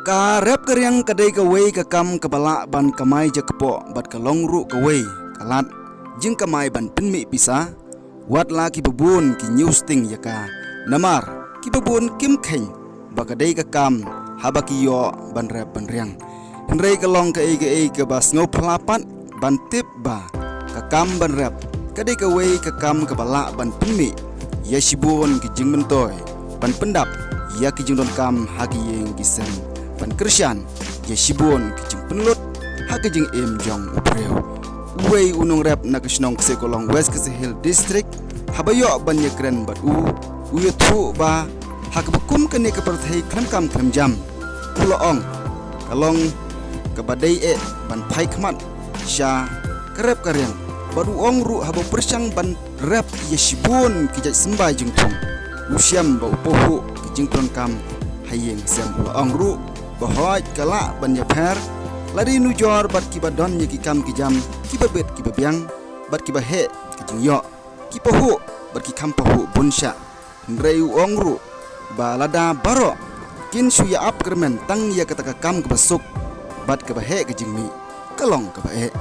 Karep keriang kadai kawai kakam kepala ban kamai jakpo bat kalong ru kawai kalat jing kamai ban pinmi pisa wat la ki bebun ki newsting yaka namar ki bebun kim kheng bakadai kakam habaki yo ban rep ban riang henrei kalong ka ei ke bas ngau pelapat ban tip ba kakam ban rep kadai kawai kakam kepala ban pinmi ya shibun ki jing mentoy ban pendap ya ki jing don kam hagi yeng kisem pan Krisyan ya shibun kijing penlut ha kijing jong upreu wei unong rap na kisnong sekolong West Kese Hill District habayo ban yekren bat u yuthu ba ha kebukum kene ke perthai klam jam puloong kalong kabadai ban phai khmat sha karep karyang badu ong ru habo persyang ban rap ya shibun kijak sembai jing thong usiam ba upohu kijing ton kam hayeng sem puloong ru bahoj kala ban yapher lari nujor bat kibadon ye kikam kijam kibabet kibabyang bat kibahe kijing yo kipahu bat kikam pahu bunsha nreu ongru balada baro kin suya ap kermen tang ya kataka kam kebasuk bat kibahe kijing mi kalong kibahe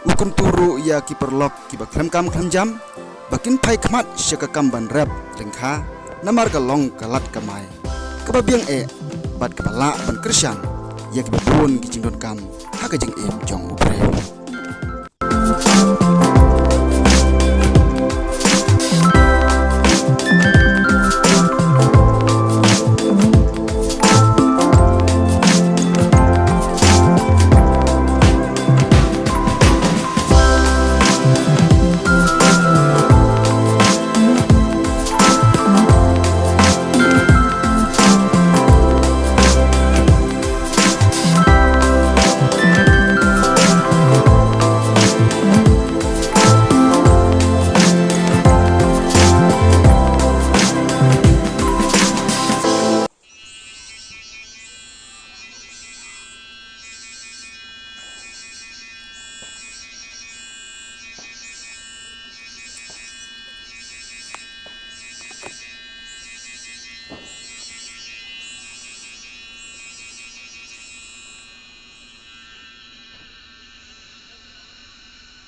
ukum turu ya kiperlok kibaklem kam jam bakin pai khmat syakakam ban rap ringkha namar kalong kalat kamai kebabyang bat kepala ban Krisyan ya kibun kijing don kam ha kijing jong upreu.